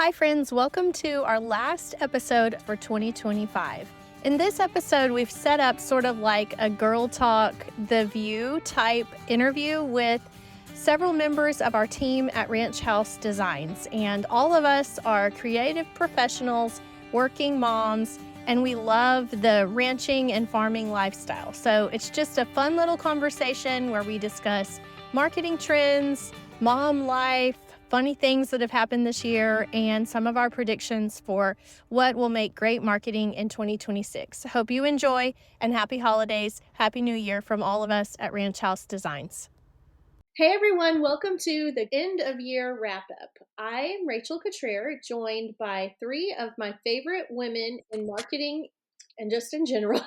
Hi friends, welcome to our last episode for 2025. In this episode, we've set up sort of like a Girl Talk, The View type interview with several members of our team at Ranch House Designs. And all of us are creative professionals, working moms, and we love the ranching and farming lifestyle. So it's just a fun little conversation where we discuss marketing trends, mom life, funny things that have happened this year, and some of our predictions for what will make great marketing in 2026. Hope you enjoy, and happy holidays, happy new year from all of us at Ranch House Designs. Hey everyone, welcome to the end of year wrap up. I'm Rachel Cottrell, joined by three of my favorite women in marketing and just in general,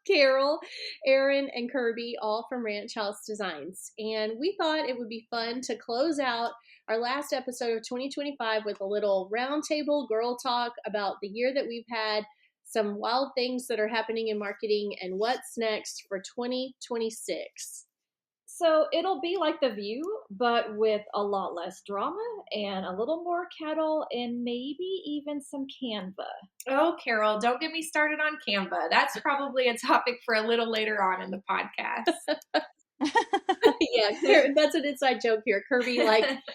Carol, Erin, and Kirby, all from Ranch House Designs. And we thought it would be fun to close out our last episode of 2025 with a little roundtable girl talk about the year that we've had, some wild things that are happening in marketing, and what's next for 2026. So it'll be like The View, but with a lot less drama and a little more cattle and maybe even some Canva. Oh, Carol, don't get me started on Canva. That's probably a topic for a little later on in the podcast. Yeah, that's an inside joke here. Kirby,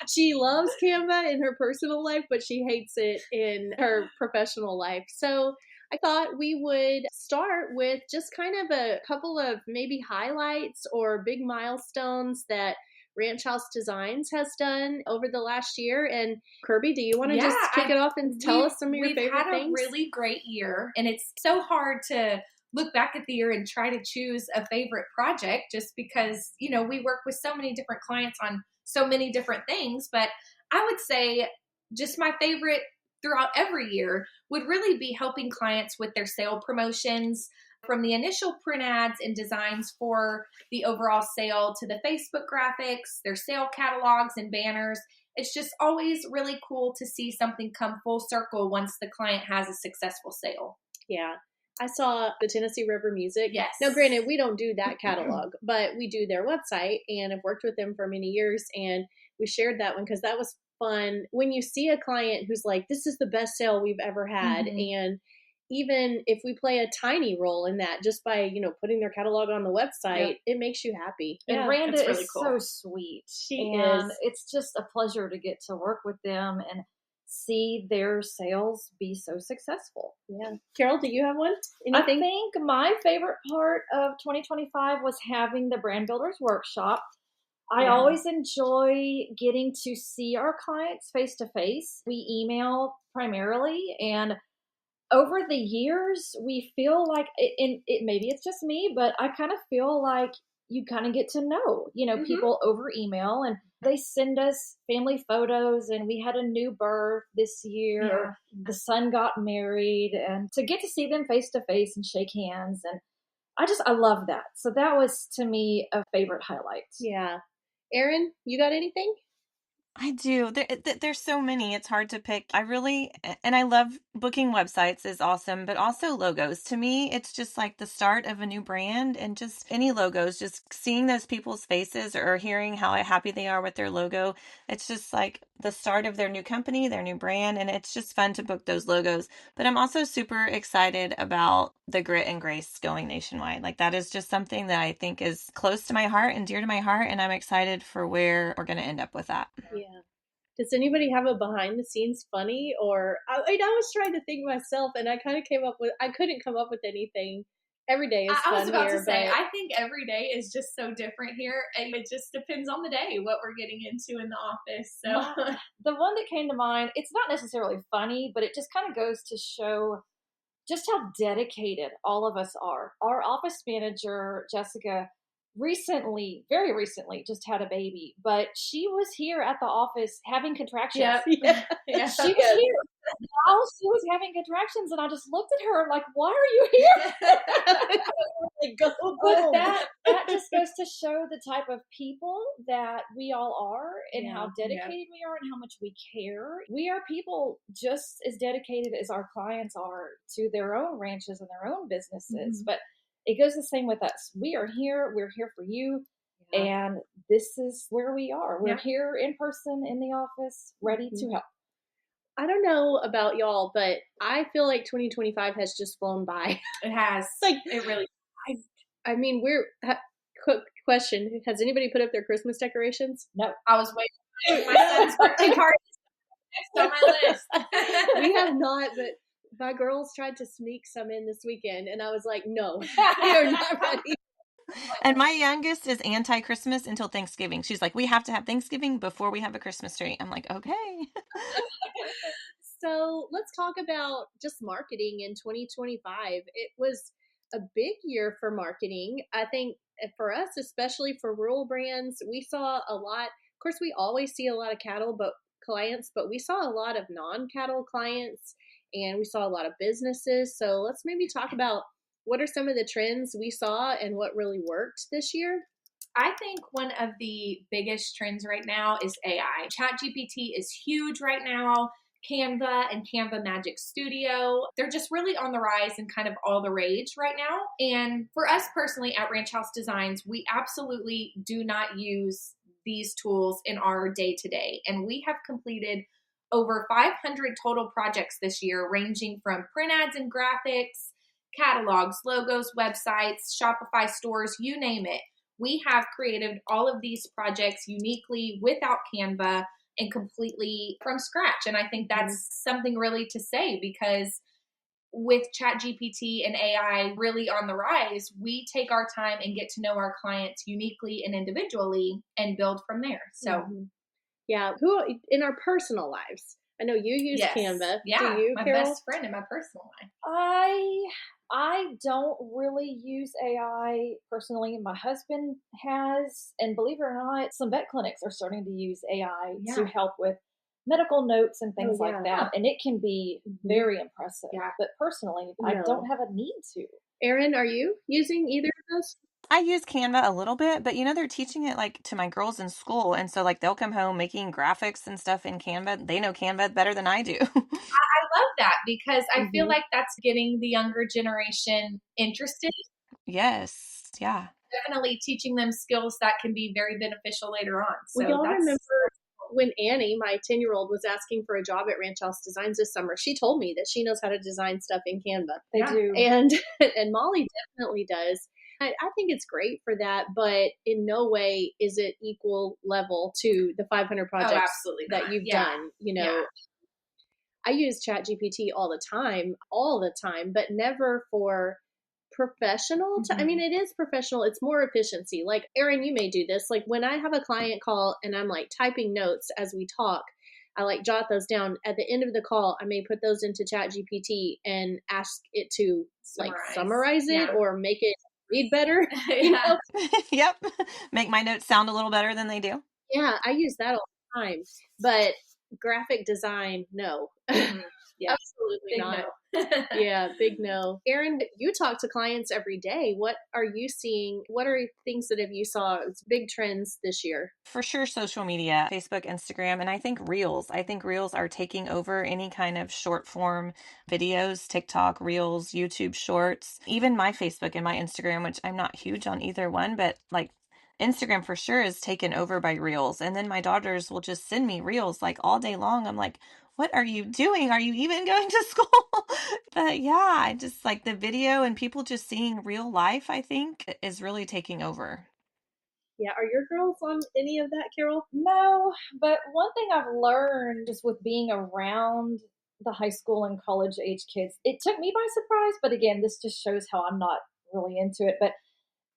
she loves Canva in her personal life, but she hates it in her professional life. So I thought we would start with just kind of a couple of maybe highlights or big milestones that Ranch House Designs has done over the last year. And Kirby, do you want to just kick it off and tell us some of your favorite things? We've had a really great year, and it's so hard to look back at the year and try to choose a favorite project just because, we work with so many different clients on so many different things. But I would say just my favorite throughout every year would really be helping clients with their sale promotions, from the initial print ads and designs for the overall sale to the Facebook graphics, their sale catalogs and banners. It's just always really cool to see something come full circle once the client has a successful sale. Yeah. I saw the Tennessee River Music. Yes. Now, granted, we don't do that catalog, but we do their website and have worked with them for many years. And we shared that one because that was fun. When you see a client who's like, this is the best sale we've ever had. Mm-hmm. And even if we play a tiny role in that, just by, putting their catalog on the website, It makes you happy. And Randa really is cool. So sweet. She is. Is. It's just a pleasure to get to work with them and see their sales be so successful. Yeah. Carol, do you have one? Anything? I think my favorite part of 2025 was having the Brand Builders Workshop. I always enjoy getting to see our clients face to face. We email primarily, and over the years, we feel like, maybe it's just me, but I kind of feel like you kind of get to know, mm-hmm. people over email, and they send us family photos, and we had a new birth this year. Yeah. The son got married, and to get to see them face to face and shake hands. And I love that. So that was, to me, a favorite highlight. Yeah. Erin, you got anything? I do. There's so many. It's hard to pick. I love booking websites is awesome, but also logos. To me, it's just like the start of a new brand, and just any logos, just seeing those people's faces or hearing how happy they are with their logo. It's just like the start of their new company, their new brand, and it's just fun to book those logos. But I'm also super excited about the Grit and Grace going nationwide. Like, that is just something that I think is close to my heart and dear to my heart, and I'm excited for where we're going to end up with that. Yeah. Does anybody have a behind the scenes funny? Or I was trying to think myself, and I couldn't come up with anything. Every day is fun. I was about here, to say, I think every day is just so different here, and it just depends on the day what we're getting into in the office. So the one that came to mind, it's not necessarily funny, but it just kind of goes to show just how dedicated all of us are. Our office manager, Jessica, very recently just had a baby, but she was here at the office having contractions. Yeah. She was here while she was having contractions, and I just looked at her like, why are you here? But that just goes to show the type of people that we all are, and how dedicated we are, and how much we care. We are people just as dedicated as our clients are to their own ranches and their own businesses. Mm-hmm. But it goes the same with us. We're here for you, and this is where we are. We're here in person in the office, ready to help. I don't know about y'all, but I feel like 2025 has just flown by. It has. Like, it really. I mean, quick question. Has anybody put up their Christmas decorations? No. I was waiting. My son's birthday card is next on my list. We have not, but my girls tried to sneak some in this weekend, and I was like, no, we are not ready. And my youngest is anti-Christmas until Thanksgiving. She's like, we have to have Thanksgiving before we have a Christmas tree. I'm like, okay. So let's talk about just marketing in 2025. It was a big year for marketing. I think for us, especially for rural brands, we saw a lot. Of course, we always see a lot of cattle clients, but we saw a lot of non-cattle clients, and we saw a lot of businesses. So let's maybe talk about what are some of the trends we saw and what really worked this year. I think one of the biggest trends right now is AI. ChatGPT is huge right now. Canva and Canva Magic Studio, they're just really on the rise and kind of all the rage right now. And for us personally at Ranch House Designs, we absolutely do not use these tools in our day-to-day. And we have completed over 500 total projects this year, ranging from print ads and graphics, catalogs, logos, websites, Shopify stores, you name it. We have created all of these projects uniquely without Canva and completely from scratch. And I think that's something really to say, because with ChatGPT and AI really on the rise, we take our time and get to know our clients uniquely and individually and build from there. So yeah, who in our personal lives? I know you use Canva. Yeah, do you, my Carol? best friend in my personal life. I don't really use AI personally. My husband has, and believe it or not, some vet clinics are starting to use AI to help with medical notes and things like that. And it can be very impressive. Yeah. But personally, I don't have a need to. Erin, are you using either of those? I use Canva a little bit, but they're teaching it like to my girls in school. And so like they'll come home making graphics and stuff in Canva. They know Canva better than I do. I love that, because I feel like that's getting the younger generation interested. Yes. Yeah. Definitely teaching them skills that can be very beneficial later on. So y'all remember when Annie, my 10-year-old, was asking for a job at Ranch House Designs this summer? She told me that she knows how to design stuff in Canva. They do. And Molly definitely does. I think it's great for that, but in no way is it equal level to the 500 projects that you've done. I use ChatGPT all the time, but never for professional. I mean, it is professional. It's more efficiency. Like, Erin, you may do this. Like, when I have a client call and I'm like typing notes as we talk, I like jot those down. At the end of the call, I may put those into ChatGPT and ask it to summarize it or make it read better. Yep. Make my notes sound a little better than they do. Yeah, I use that all the time. But graphic design, no. Absolutely not. No. Yeah, big no. Erin, you talk to clients every day. What are you seeing? What are things that you saw as big trends this year? For sure, social media, Facebook, Instagram, and I think Reels. I think Reels are taking over any kind of short form videos, TikTok, Reels, YouTube Shorts, even my Facebook and my Instagram, which I'm not huge on either one, but like Instagram for sure is taken over by Reels. And then my daughters will just send me Reels like all day long. I'm like, what are you doing? Are you even going to school? But yeah, I just like the video and people just seeing real life, I think, is really taking over. Yeah, are your girls on any of that, Carol? No, but one thing I've learned just with being around the high school and college age kids, it took me by surprise. But again, this just shows how I'm not really into it. But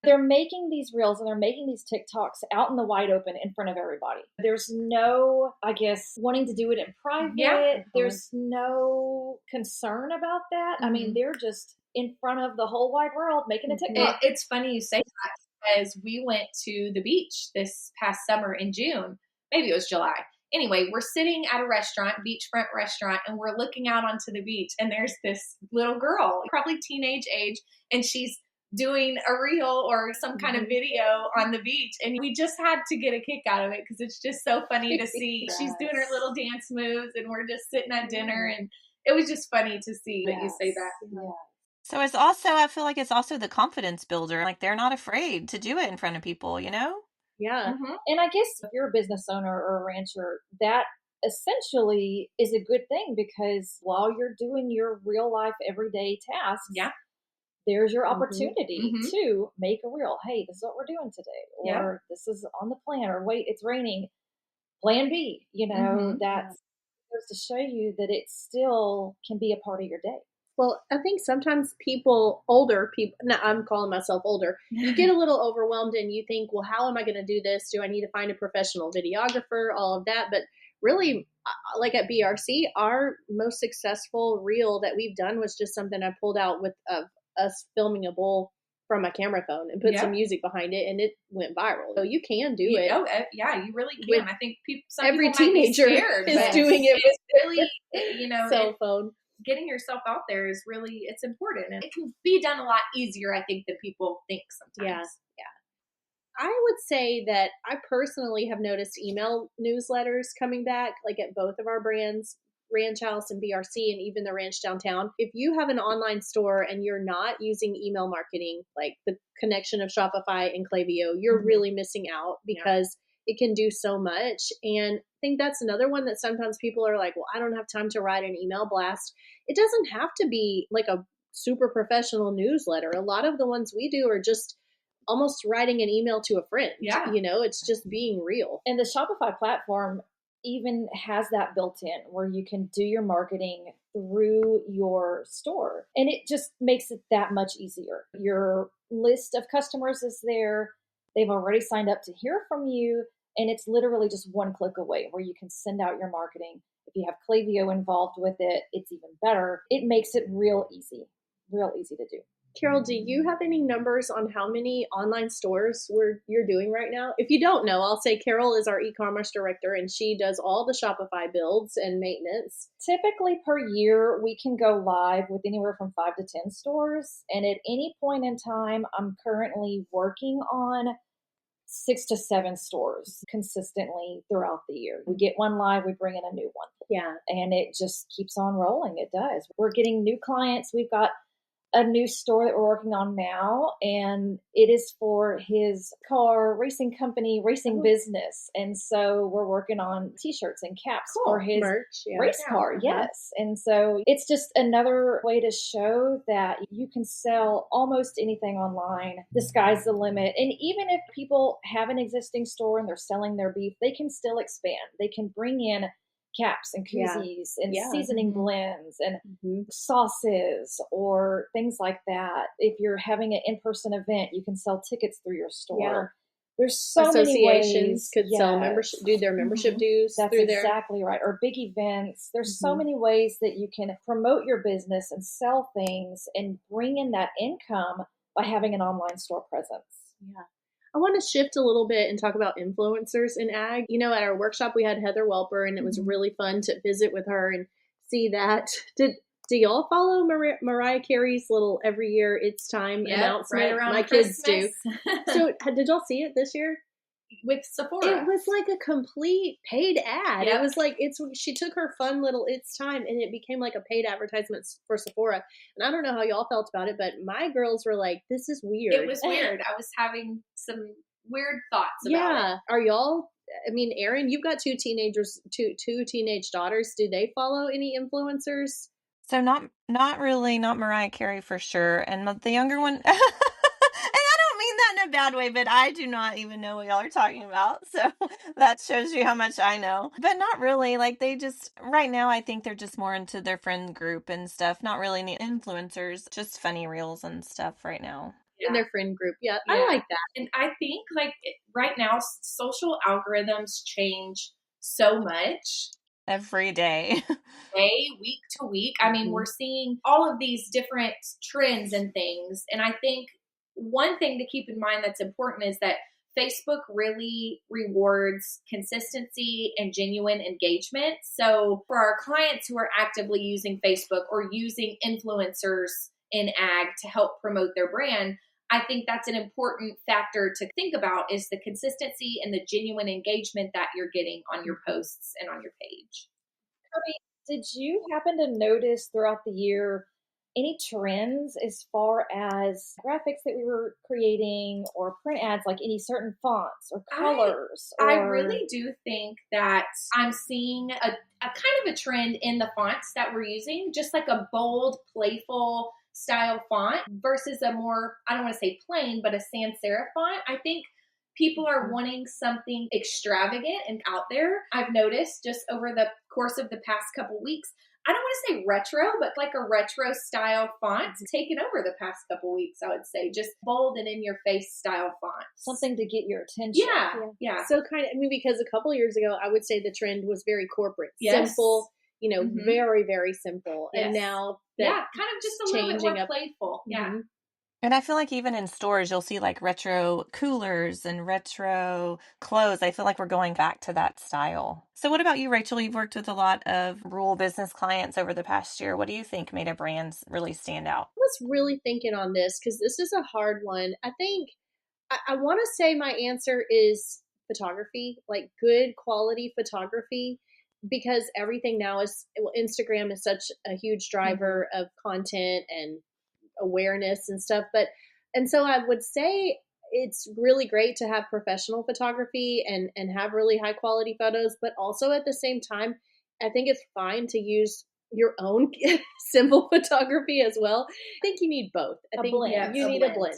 they're making these reels and they're making these TikToks out in the wide open in front of everybody. There's no, I guess, wanting to do it in private. Yeah. There's no concern about that. I mean, they're just in front of the whole wide world making a TikTok. It's funny you say that, because we went to the beach this past summer in June. Maybe it was July. Anyway, we're sitting at a restaurant, beachfront restaurant, and we're looking out onto the beach. And there's this little girl, probably teenage age, and she's doing a reel or some kind of video on the beach. And we just had to get a kick out of it, because it's just so funny to see. She's doing her little dance moves and we're just sitting at dinner, and it was just funny to see that you say that. Yeah. So it's also, I feel like it's also the confidence builder. Like they're not afraid to do it in front of people, Yeah. And I guess if you're a business owner or a rancher, that essentially is a good thing because while you're doing your real life everyday tasks, Yeah. there's your opportunity Mhm. to make a reel. Hey, this is what we're doing today, Yeah. or this is on the plan, or wait, it's raining. Plan B. Mhm. That goes to show you that it still can be a part of your day. Well, I think sometimes older people, now I'm calling myself older, you get a little overwhelmed and you think, well, how am I going to do this? Do I need to find a professional videographer? All of that. But really, like at BRC, our most successful reel that we've done was just something I pulled out with of us filming a bowl from my camera phone and put some music behind it, and it went viral. So you can do it. Oh, yeah, you really With can. I think some every people might be teenager scared, is but doing it it's with really, cell phone. getting yourself out there is really, it's important, and it can be done a lot easier, I think, than people think sometimes. Yeah. I would say that I personally have noticed email newsletters coming back, like at both of our brands, Ranch House and BRC, and even the Ranch Downtown. If you have an online store and you're not using email marketing, like the connection of Shopify and Klaviyo, you're really missing out because it can do so much. And I think that's another one that sometimes people are like, well, I don't have time to write an email blast. It doesn't have to be like a super professional newsletter. A lot of the ones we do are just almost writing an email to a friend. Yeah. It's just being real. And the Shopify platform even has that built in where you can do your marketing through your store. And it just makes it that much easier. Your list of customers is there. They've already signed up to hear from you. And it's literally just one click away where you can send out your marketing. If you have Klaviyo involved with it, it's even better. It makes it real easy to do. Carol, do you have any numbers on how many online stores you're doing right now? If you don't know, I'll say Carol is our e-commerce director, and she does all the Shopify builds and maintenance. Typically per year, we can go live with anywhere from 5 to 10 stores. And at any point in time, I'm currently working on 6 to 7 stores consistently throughout the year. We get one live, we bring in a new one. Yeah. And it just keeps on rolling. It does. We're getting new clients. We've got a new store that we're working on now, and it is for his car racing company, racing business. And so we're working on t-shirts and caps for his merch, race car. Yes. And so it's just another way to show that you can sell almost anything online. The sky's the limit. And even if people have an existing store and they're selling their beef, they can still expand. They can bring in caps and koozies and seasoning blends and sauces or things like that. If you're having an in-person event, you can sell tickets through your store. Yeah. There's so Associations many ways. could sell membership, do their membership dues That's through there. exactly right. Or big events. There's so many ways that you can promote your business and sell things and bring in that income by having an online store presence. Yeah. I want to shift a little bit and talk about influencers in ag. At our workshop, we had Heather Welper, and it was really fun to visit with her and see that. Do y'all follow Mariah Carey's little every year it's time announcement? Right around My Christmas. kids do. So did y'all see it this year? With Sephora. It was like a complete paid ad. Yep. It was like she took her fun little it's time and it became like a paid advertisement for Sephora. And I don't know how y'all felt about it, but my girls were like, this is weird. It was weird. I was having some weird thoughts about it. Are y'all, Erin, you've got two teenage daughters. Do they follow any influencers? So not really, not Mariah Carey for sure. And the younger one, and I don't mean that in a bad way, but I do not even know what y'all are talking about. So that shows you how much I know. But not really. Like right now, I think they're just more into their friend group and stuff. Not really any influencers, just funny reels and stuff right now. In their friend group. Yeah, I like that. And I think right now, social algorithms change so much. Every day. Week to week. I mean, we're seeing all of these different trends and things. And I think one thing to keep in mind that's important is that Facebook really rewards consistency and genuine engagement. So for our clients who are actively using Facebook or using influencers in ag to help promote their brand, I think that's an important factor to think about is the consistency and the genuine engagement that you're getting on your posts and on your page. Kirby, did you happen to notice throughout the year any trends as far as graphics that we were creating or print ads, like any certain fonts or colors? I really do think that I'm seeing a kind of a trend in the fonts that we're using, just like a bold, playful style font versus a more, I don't want to say plain, but a sans serif font. I think people are wanting something extravagant and out there. I've noticed just over the course of the past couple weeks, I don't want to say retro, but like a retro style font taken over the past couple weeks, I would say. Just bold and in your face style font. Something to get your attention. Yeah. So kind of, I mean, because a couple years ago, I would say the trend was very corporate, Yes. simple, very, very simple. Yes. And now kind of just a little bit more up. playful. Yeah. Mhm. And I feel like even in stores, you'll see like retro coolers and retro clothes. I feel like we're going back to that style. So what about you, Rachel? You've worked with a lot of rural business clients over the past year. What do you think made a brand really stand out? I was really thinking on this because this is a hard one. I think I want to say my answer is photography, like good quality photography, because everything now is, Instagram is such a huge driver of content and awareness and stuff. And so I would say it's really great to have professional photography and have really high quality photos, but also at the same time, I think it's fine to use your own simple photography as well. I think you need both. I think you need a blend.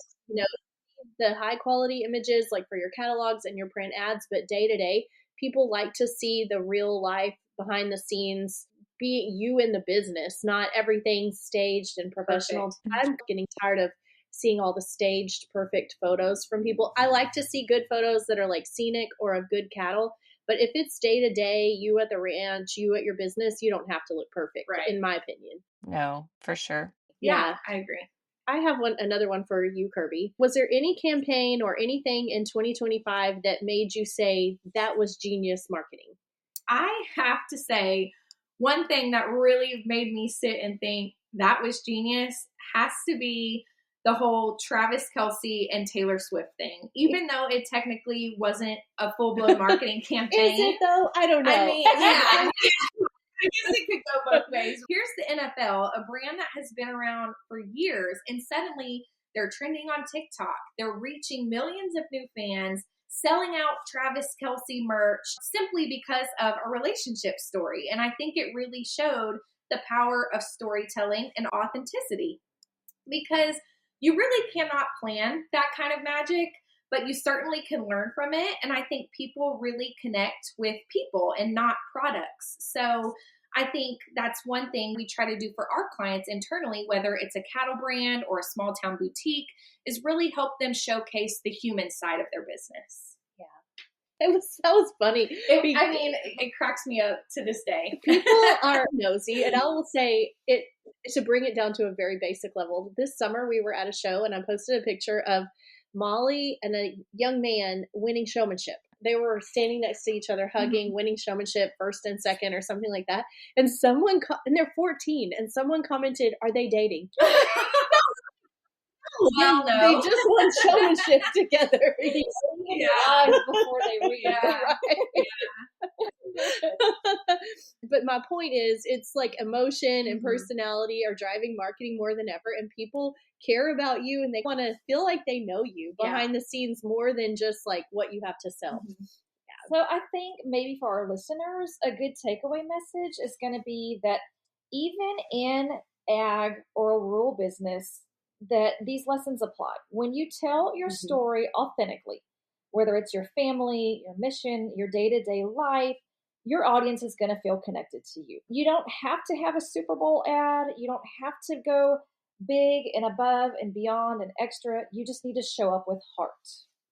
The high quality images like for your catalogs and your print ads, but day to day, people like to see the real life behind the scenes, be you in the business, not everything staged and professional. Perfect. I'm getting tired of seeing all the staged perfect photos from people. I like to see good photos that are like scenic or of good cattle, but if it's day to day, you at the ranch, you at your business, you don't have to look perfect, in my opinion. No, for sure. Yeah, I agree. I have another one for you, Kirby. Was there any campaign or anything in 2025 that made you say that was genius marketing? I have to say, one thing that really made me sit and think that was genius has to be the whole Travis Kelce and Taylor Swift thing. Even though it technically wasn't a full-blown marketing campaign. Is it though? I don't know. I mean, yeah. I guess it could go both ways. Here's the NFL, a brand that has been around for years, and suddenly they're trending on TikTok. They're reaching millions of new fans, selling out Travis Kelce merch simply because of a relationship story. And I think it really showed the power of storytelling and authenticity, because you really cannot plan that kind of magic, but you certainly can learn from it. And I think people really connect with people and not products. So I think that's one thing we try to do for our clients internally, whether it's a cattle brand or a small town boutique, is really help them showcase the human side of their business. That was funny. It cracks me up to this day. People are nosy, and I will say it to bring it down to a very basic level. This summer we were at a show, and I posted a picture of Molly and a young man winning showmanship. They were standing next to each other, hugging, winning showmanship, first and second, or something like that. And and they're 14, and someone commented, "Are they dating?" Well, no. They just won showmanship together. Eyes before they read. But my point is, it's like emotion and personality are driving marketing more than ever, and people care about you and they want to feel like they know you behind the scenes more than just like what you have to sell. So I think maybe for our listeners, a good takeaway message is going to be that even in ag or a rural business, that these lessons apply. When you tell your story authentically, whether it's your family, your mission, your day-to-day life, your audience is going to feel connected to you. You don't have to have a Super Bowl ad. You don't have to go big and above and beyond and extra. You just need to show up with heart.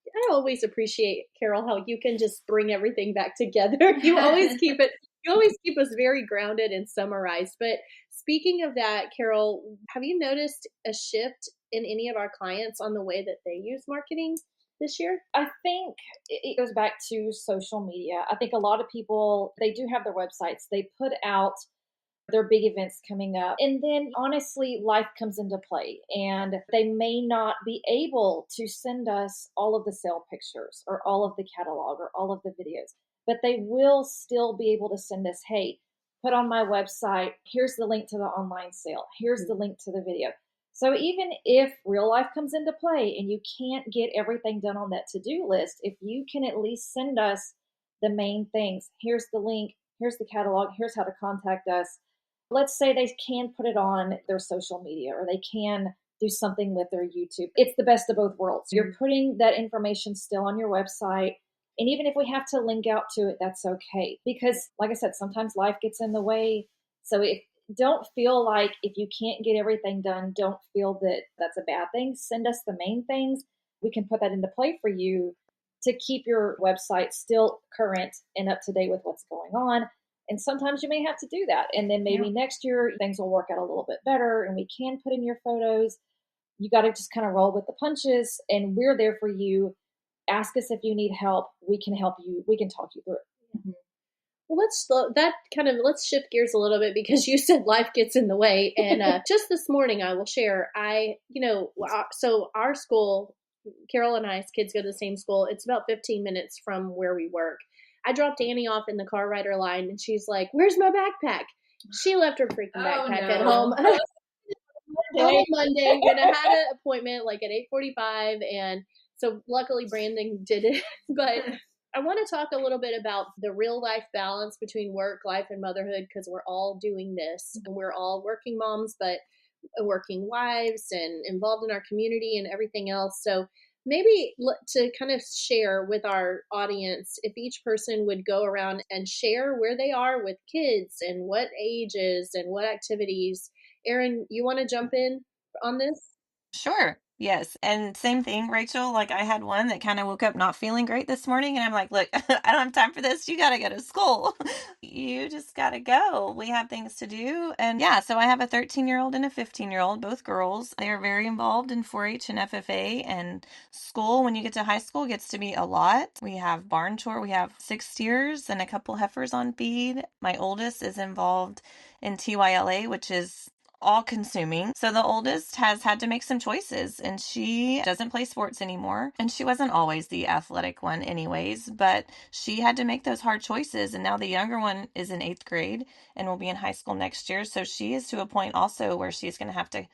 I always appreciate, Carol, how you can just bring everything back together. You always keep us very grounded and summarized. But speaking of that, Carol, have you noticed a shift in any of our clients on the way that they use marketing this year? I think it goes back to social media. I think a lot of people, they do have their websites. They put out their big events coming up. And then honestly, life comes into play and they may not be able to send us all of the sale pictures or all of the catalog or all of the videos, but they will still be able to send us, hey, put on my website, here's the link to the online sale, here's the link to the video. So even if real life comes into play and you can't get everything done on that to-do list, if you can at least send us the main things, here's the link, here's the catalog, here's how to contact us. Let's say they can put it on their social media or they can do something with their YouTube. It's the best of both worlds. You're putting that information still on your website. And even if we have to link out to it, that's okay. Because like I said, sometimes life gets in the way. So don't feel like if you can't get everything done, don't feel that that's a bad thing. Send us the main things. We can put that into play for you to keep your website still current and up to date with what's going on. And sometimes you may have to do that. And then maybe next year things will work out a little bit better and we can put in your photos. You got to just kind of roll with the punches, and we're there for you. Ask us if you need help. We can help you. We can talk you through it. Mm-hmm. Well, let's shift gears a little bit because you said life gets in the way. And just this morning, I will share, so our school, Carol and I's kids go to the same school. It's about 15 minutes from where we work. I dropped Annie off in the car rider line and she's like, "Where's my backpack?" She left her freaking backpack at home. All Monday, and I had an appointment like at 8:45, and so luckily Brandon did it. But I want to talk a little bit about the real life balance between work, life, and motherhood, because we're all doing this, and we're all working moms, but working wives, and involved in our community and everything else. So maybe to kind of share with our audience, if each person would go around and share where they are with kids and what ages and what activities. Erin, you want to jump in on this? Sure. Yes. And same thing, Rachel. Like I had one that kind of woke up not feeling great this morning. And I'm like, look, I don't have time for this. You got to go to school. You just got to go. We have things to do. And yeah, so I have a 13-year-old and a 15-year-old, both girls. They are very involved in 4-H and FFA, and school. When you get to high school, gets to be a lot. We have barn chore. We have 6 steers and a couple heifers on feed. My oldest is involved in TYLA, which is all consuming. So the oldest has had to make some choices, and she doesn't play sports anymore. And she wasn't always the athletic one anyways, but she had to make those hard choices. And now the younger one is in 8th grade and will be in high school next year. So she is to a point also where she's going to have to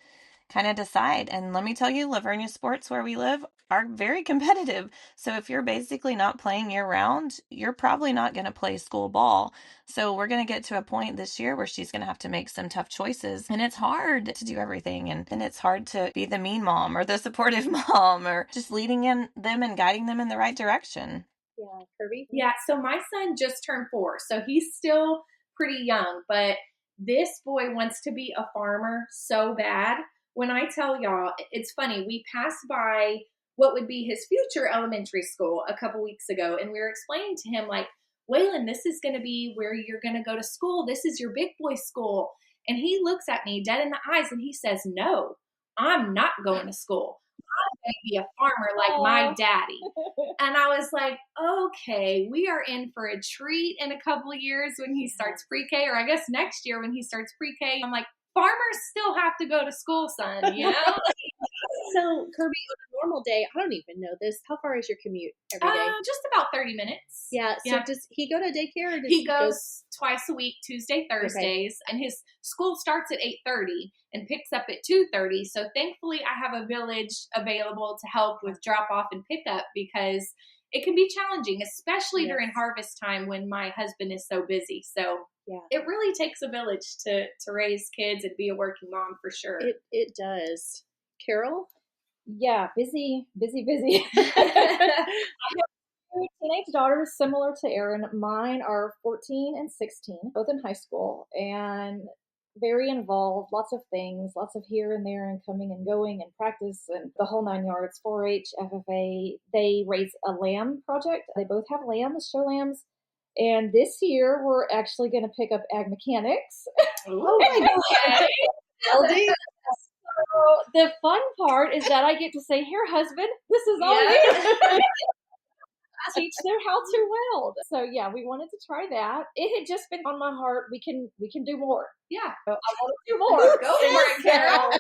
kind of decide. And let me tell you, Lavernia sports where we live are very competitive. So if you're basically not playing year round, you're probably not going to play school ball. So we're going to get to a point this year where she's going to have to make some tough choices. And it's hard to do everything. And it's hard to be the mean mom or the supportive mom or just leading in them and guiding them in the right direction. Yeah, Kirby? Yeah, so my son just turned 4, so he's still pretty young, but this boy wants to be a farmer so bad. When I tell y'all, it's funny, we passed by what would be his future elementary school a couple weeks ago, and we were explaining to him, like, Waylon, this is going to be where you're going to go to school. This is your big boy school. And he looks at me dead in the eyes and he says, "No, I'm not going to school. I'm going to be a farmer like my daddy." And I was like, okay, we are in for a treat in a couple of years when he starts pre-K, or I guess next year when he starts pre-K. I'm like, farmers still have to go to school, son, you know? So, Kirby, on a normal day, I don't even know this. How far is your commute every day? Just about 30 minutes. Yeah. So does he go to daycare? Or does he goes twice a week, Tuesday, Thursdays, and his school starts at 8:30 and picks up at 2:30. So thankfully, I have a village available to help with drop off and pick up, because it can be challenging, especially during harvest time when my husband is so busy. So it really takes a village to raise kids and be a working mom, for sure. It does. Carol? Yeah, busy. I have 2 teenage daughters similar to Erin. Mine are 14 and 16, both in high school, and very involved, lots of things, lots of here and there and coming and going and practice and the whole 9 yards. 4-H, FFA, they raise a lamb project. They both have lambs, show lambs. And this year we're actually going to pick up ag mechanics. Oh my God. LD. So the fun part is that I get to say, "Here, husband, this is all you." Teach them how to weld. So yeah, we wanted to try that. It had just been on my heart. We can do more. Yeah. So I want to do more. Go for it, Carol.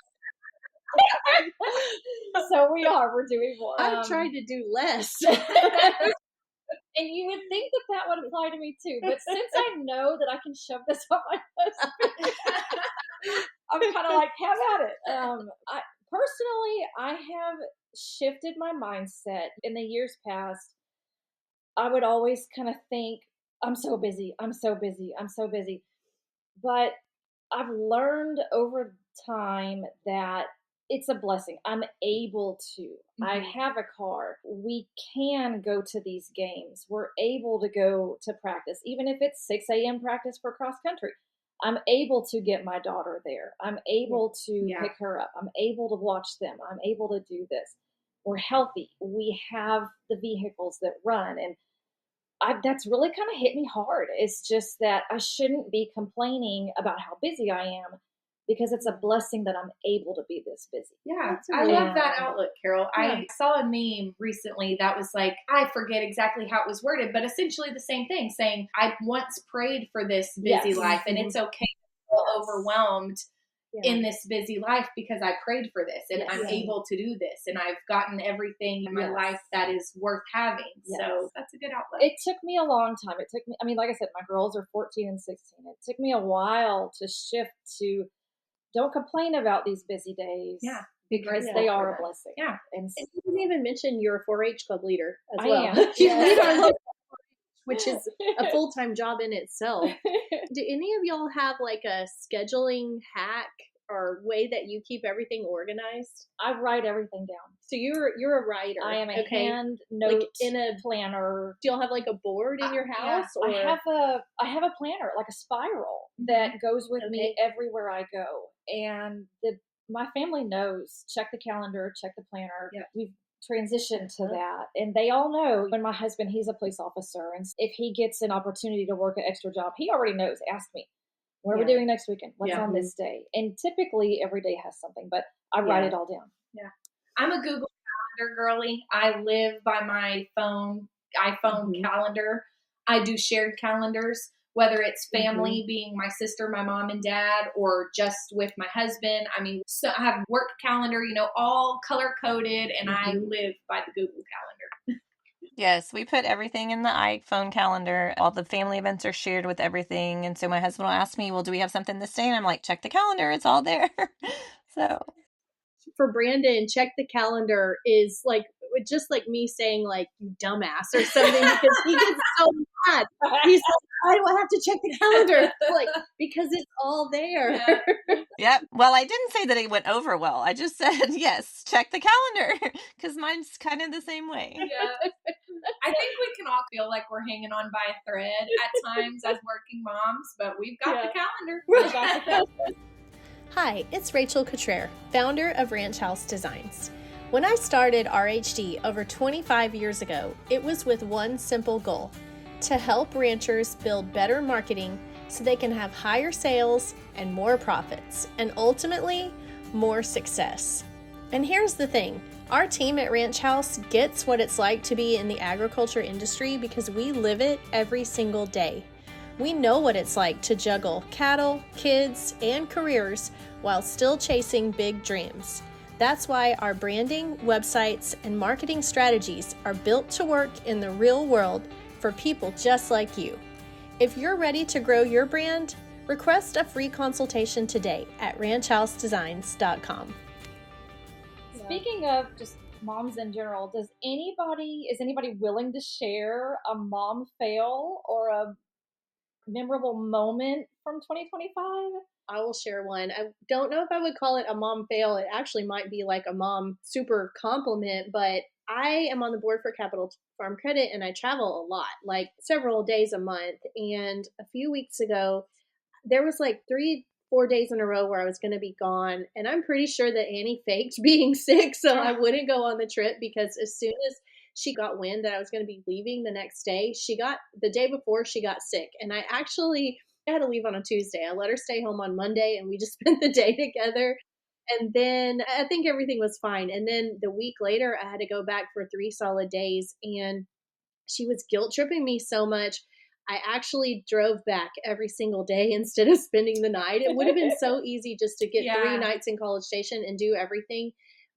So we're doing more. I'm trying to do less. And you would think that that would apply to me too. But since I know that I can shove this on my husband, I'm kind of like, have at it. I have shifted my mindset in the years past. I would always kind of think, I'm so busy, I'm so busy, I'm so busy. But I've learned over time that it's a blessing. I'm able to. I have a car. We can go to these games. We're able to go to practice, even if it's 6 a.m. practice for cross country. I'm able to get my daughter there. I'm able to pick her up. I'm able to watch them. I'm able to do this. We're healthy. We have the vehicles that run. And that's really kind of hit me hard. It's just that I shouldn't be complaining about how busy I am because it's a blessing that I'm able to be this busy. Yeah, I love that outlook, Carol. Yeah. I saw a meme recently that was like, I forget exactly how it was worded, but essentially the same thing, saying, I once prayed for this busy life, and it's okay to feel overwhelmed in this busy life because I prayed for this, and I'm able to do this, and I've gotten everything in my life that is worth having. So that's a good outlook. It took me a long time. It took me, I mean, like I said, my girls are 14 and 16. It took me a while to shift to don't complain about these busy days. Yeah. Because they are a blessing. Yeah. And you didn't even mention you're a 4-H club leader as I well. am. You lead our local 4-H, which is a full-time job in itself. Do any of y'all have like a scheduling hack or way that you keep everything organized? I write everything down. So you're a writer. I am a hand note like in a planner. Do y'all have like a board in your house? Yeah. Or I have a planner, like a spiral that goes with me everywhere I go. And my family knows, check the calendar, check the planner. Yep. We've transitioned to that. And they all know when my husband, he's a police officer. And if he gets an opportunity to work an extra job, he already knows, ask me. What are we doing next weekend? What's on this day? And typically every day has something, but I write it all down. Yeah. I'm a Google Calendar girly. I live by my iPhone calendar. I do shared calendars, whether it's family being my sister, my mom and dad, or just with my husband. I mean, so I have work calendar, all color coded, and I live by the Google Calendar. Yes, we put everything in the iPhone calendar. All the family events are shared with everything. And so my husband will ask me, well, do we have something this day? And I'm like, check the calendar. It's all there. So for Brandon, check the calendar is like just like me saying like you dumbass or something because he gets so mad. He's like, why do I have to check the calendar? Like, because it's all there. Yep. Well, I didn't say that it went over well. I just said, yes, check the calendar because mine's kind of the same way. Yeah. I think we can all feel like we're hanging on by a thread at times as working moms, but we've got the calendar. We've got the calendar. Hi, it's Rachel Cottrere, founder of Ranch House Designs. When I started RHD over 25 years ago, it was with one simple goal: to help ranchers build better marketing so they can have higher sales and more profits, and ultimately, more success. And here's the thing. Our team at Ranch House gets what it's like to be in the agriculture industry because we live it every single day. We know what it's like to juggle cattle, kids, and careers while still chasing big dreams. That's why our branding, websites, and marketing strategies are built to work in the real world for people just like you. If you're ready to grow your brand, request a free consultation today at ranchhousedesigns.com. Speaking of just moms in general, is anybody willing to share a mom fail or a memorable moment from 2025? I will share one. I don't know if I would call it a mom fail. It actually might be like a mom super compliment, but I am on the board for Capital Farm Credit and I travel a lot, like several days a month. And a few weeks ago, there was like 3-4 days in a row where I was going to be gone. And I'm pretty sure that Annie faked being sick so I wouldn't go on the trip, because as soon as she got wind that I was going to be leaving the next day, the day before she got sick. And I had to leave on a Tuesday. I let her stay home on Monday and we just spent the day together. And then I think everything was fine. And then the week later, I had to go back for 3 solid days. And she was guilt tripping me so much. I actually drove back every single day instead of spending the night. It would have been so easy just to get 3 nights in College Station and do everything.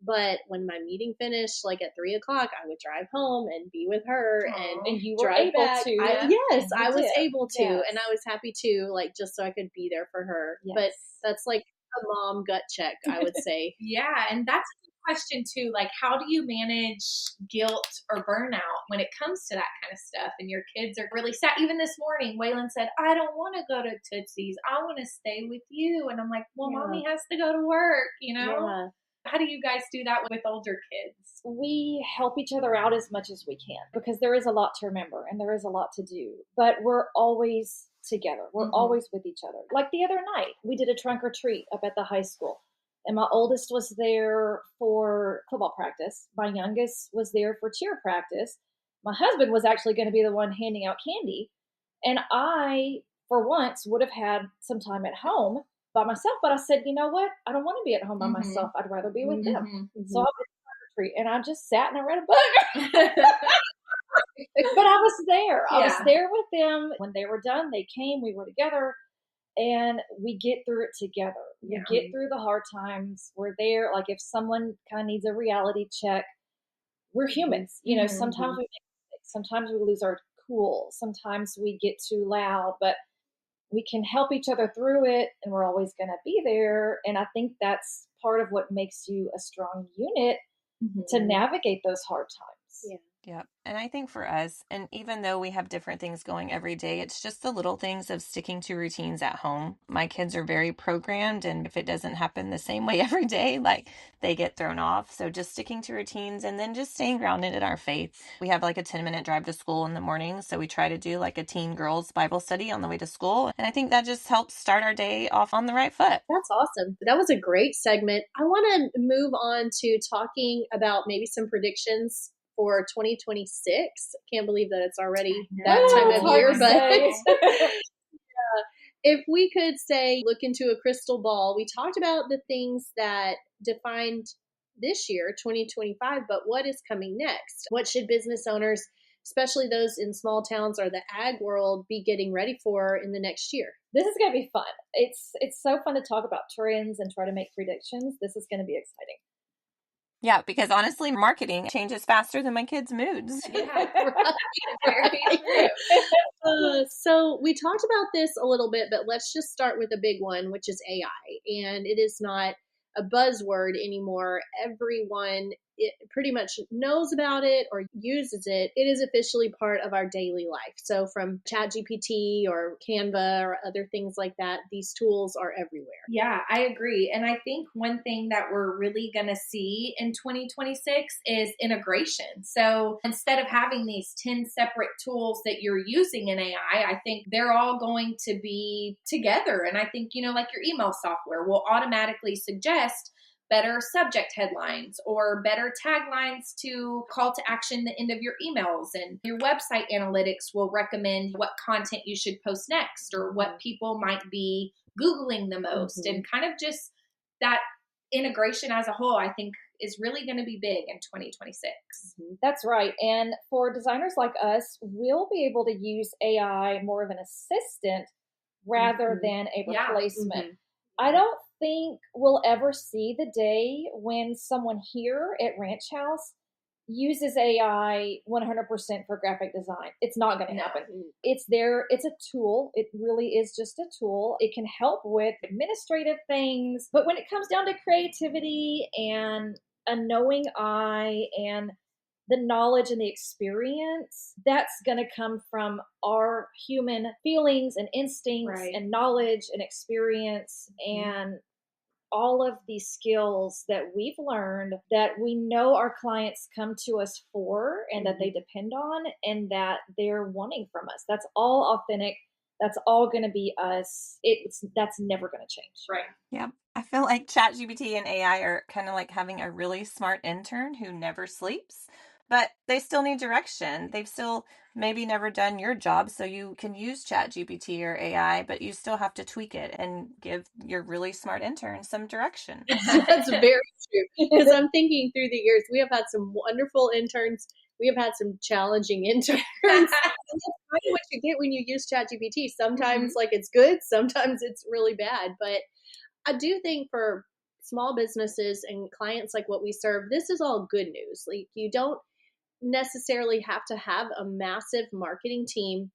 But when my meeting finished, like at 3 o'clock, I would drive home and be with her And you were drive able back. to. Yes, I was did. able to. Yes. And I was happy to, like, just so I could be there for her. Yes. But that's like a mom gut check, I would say. Yeah, and that's a good question too. Like, how do you manage guilt or burnout when it comes to that kind of stuff? And your kids are really sad. Even this morning, Waylon said, "I don't want to go to Tootsie's. I want to stay with you." And I'm like, "Well, Yeah. mommy has to go to work, you know." Yeah. How do you guys do that with older kids? We help each other out as much as we can because there is a lot to remember and there is a lot to do. But we're always together. We're always with each other. Like the other night, we did a trunk or treat up at the high school. And my oldest was there for football practice. My youngest was there for cheer practice. My husband was actually going to be the one handing out candy. And I, for once, would have had some time at home by myself. But I said, you know what? I don't want to be at home by myself. I'd rather be with them. So I went to trunk or treat and I just sat and I read a book. But I was there. I was there with them. When they were done, they came, we were together. And we get through it together. We get through the hard times. We're there. Like if someone kind of needs a reality check, we're humans. You know, sometimes we make mistakes. Sometimes we lose our cool. Sometimes we get too loud, but we can help each other through it and we're always going to be there. And I think that's part of what makes you a strong unit to navigate those hard times. Yeah. Yeah. And I think for us, and even though we have different things going every day, it's just the little things of sticking to routines at home. My kids are very programmed, and if it doesn't happen the same way every day, like they get thrown off. So just sticking to routines and then just staying grounded in our faith. We have like a 10-minute drive to school in the morning. So we try to do like a teen girls Bible study on the way to school. And I think that just helps start our day off on the right foot. That's awesome. That was a great segment. I want to move on to talking about maybe some predictions for 2026. Can't believe that it's already that time of year, but if we could say, look into a crystal ball, we talked about the things that defined this year, 2025, but what is coming next? What should business owners, especially those in small towns or the ag world, be getting ready for in the next year? This is going to be fun. It's so fun to talk about trends and try to make predictions. This is going to be exciting. Yeah, because honestly, marketing changes faster than my kids' moods. Yeah, very true. So we talked about this a little bit, but let's just start with a big one, which is AI. And it is not a buzzword anymore. Everyone pretty much knows about it or uses it. It is officially part of our daily life. So from ChatGPT or Canva or other things like that, these tools are everywhere. Yeah, I agree. And I think one thing that we're really going to see in 2026 is integration. So instead of having these 10 separate tools that you're using in AI, I think they're all going to be together. And I think, like your email software will automatically suggest better subject headlines or better taglines to call to action the end of your emails. And your website analytics will recommend what content you should post next or what people might be Googling the most. And kind of just that integration as a whole, I think is really going to be big in 2026. That's right. And for designers like us, we'll be able to use AI more of an assistant rather than a replacement. I don't think we'll ever see the day when someone here at Ranch House uses AI 100% for graphic design. It's not going to happen. It's there. It's a tool. It really is just a tool. It can help with administrative things. But when it comes down to creativity and a knowing eye and the knowledge and the experience, that's going to come from our human feelings and instincts and knowledge and experience and all of these skills that we've learned that we know our clients come to us for and that they depend on and that they're wanting from us. That's all authentic. That's all going to be us. That's never going to change. Right. Yeah. I feel like ChatGPT and AI are kind of like having a really smart intern who never sleeps, but they still need direction. They've still maybe never done your job, so you can use ChatGPT or AI, but you still have to tweak it and give your really smart intern some direction. That's very true. Because I'm thinking through the years, we have had some wonderful interns. We have had some challenging interns. And that's kind of what you get when you use ChatGPT. Sometimes like it's good, sometimes it's really bad. But I do think for small businesses and clients like what we serve, this is all good news. Like, you don't necessarily have to have a massive marketing team.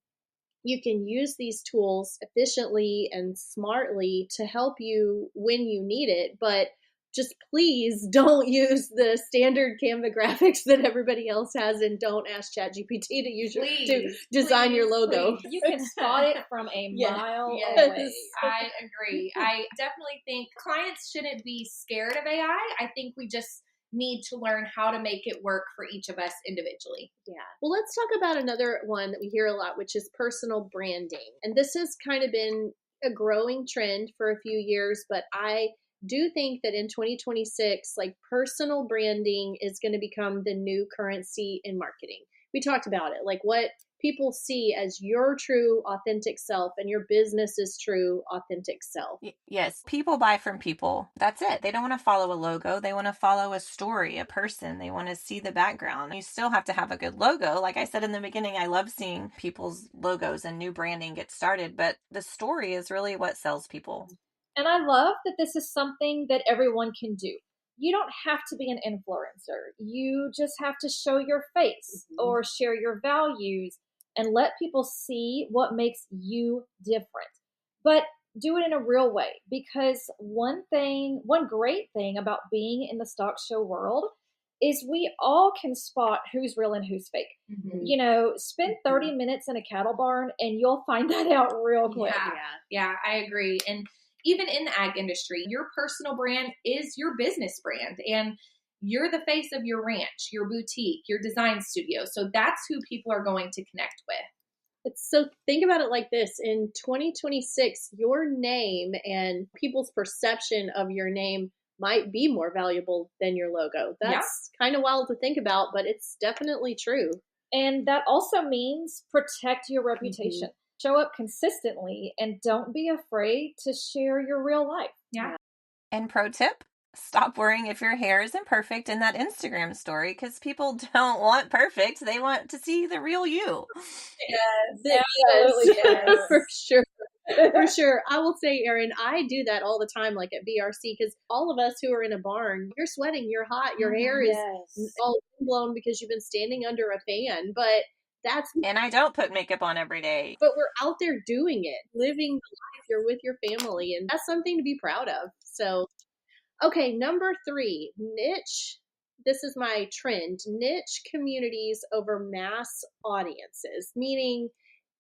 You can use these tools efficiently and smartly to help you when you need it, but just please don't use the standard Canva graphics that everybody else has, and don't ask ChatGPT to design your logo. Please. You can spot it from a Yes. mile Yes. away. I agree. I definitely think clients shouldn't be scared of AI. I think we just need to learn how to make it work for each of us individually. Yeah. Well, let's talk about another one that we hear a lot, which is personal branding. And this has kind of been a growing trend for a few years, but I do think that in 2026, like, personal branding is going to become the new currency in marketing. We talked about it, like what people see as your true authentic self and your business's true authentic self. Yes, people buy from people. That's it. They don't want to follow a logo. They want to follow a story, a person. They want to see the background. You still have to have a good logo. Like I said in the beginning, I love seeing people's logos and new branding get started, but the story is really what sells people. And I love that this is something that everyone can do. You don't have to be an influencer. You just have to show your face or share your values and let people see what makes you different. But do it in a real way, because one great thing about being in the stock show world is we all can spot who's real and who's fake. Spend 30 minutes in a cattle barn and you'll find that out real quick. Yeah, I agree. And even in the ag industry, your personal brand is your business brand, and you're the face of your ranch, your boutique, your design studio. So that's who people are going to connect with. So think about it like this. In 2026, your name and people's perception of your name might be more valuable than your logo. That's kind of wild to think about, but it's definitely true. And that also means protect your reputation. Show up consistently and don't be afraid to share your real life. Yeah. And pro tip, stop worrying if your hair isn't perfect in that Instagram story, because people don't want perfect. They want to see the real you. Yes, absolutely. Yes. For sure. For sure. I will say, Erin, I do that all the time, like at BRC, because all of us who are in a barn, you're sweating, you're hot, your hair is all blown because you've been standing under a fan. But and I don't put makeup on every day. But we're out there doing it, living the life. You're with your family, and that's something to be proud of. So, okay, number 3, niche. This is my trend: niche communities over mass audiences, meaning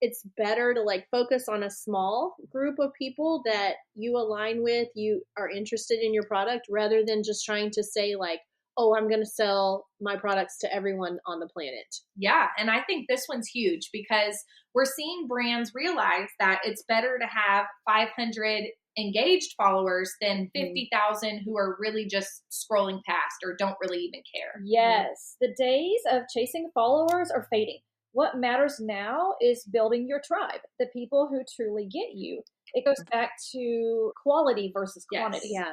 it's better to like focus on a small group of people that you align with, you are interested in your product, rather than just trying to say like, oh, I'm going to sell my products to everyone on the planet. Yeah. And I think this one's huge because we're seeing brands realize that it's better to have 500 engaged followers than 50,000 who are really just scrolling past or don't really even care. Yes. The days of chasing followers are fading. What matters now is building your tribe, the people who truly get you. It goes back to quality versus quantity. Yeah.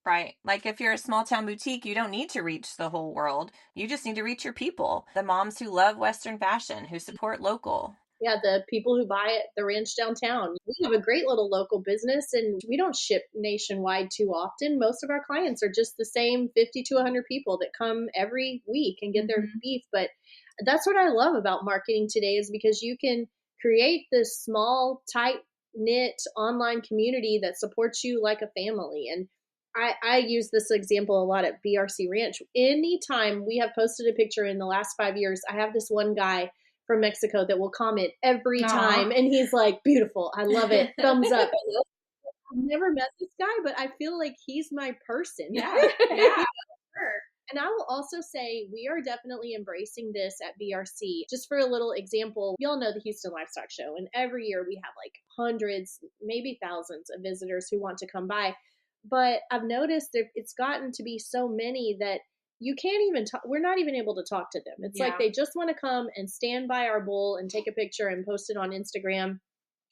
Right. Like if you're a small town boutique, you don't need to reach the whole world. You just need to reach your people. The moms who love Western fashion, who support local. Yeah, the people who buy at the ranch downtown. We have a great little local business, and we don't ship nationwide too often. Most of our clients are just the same 50 to 100 people that come every week and get their beef. But that's what I love about marketing today, is because you can create this small, tight knit online community that supports you like a family. And I use this example a lot at BRC Ranch. Anytime we have posted a picture in the last 5 years, I have this one guy from Mexico that will comment every time. And he's like, beautiful. I love it. Thumbs up. I've never met this guy, but I feel like he's my person. Yeah. Sure. And I will also say we are definitely embracing this at BRC. Just for a little example, you all know the Houston Livestock Show, and every year we have like hundreds, maybe thousands of visitors who want to come by. But I've noticed that it's gotten to be so many that you can't even talk. We're not even able to talk to them. It's like they just want to come and stand by our bull and take a picture and post it on Instagram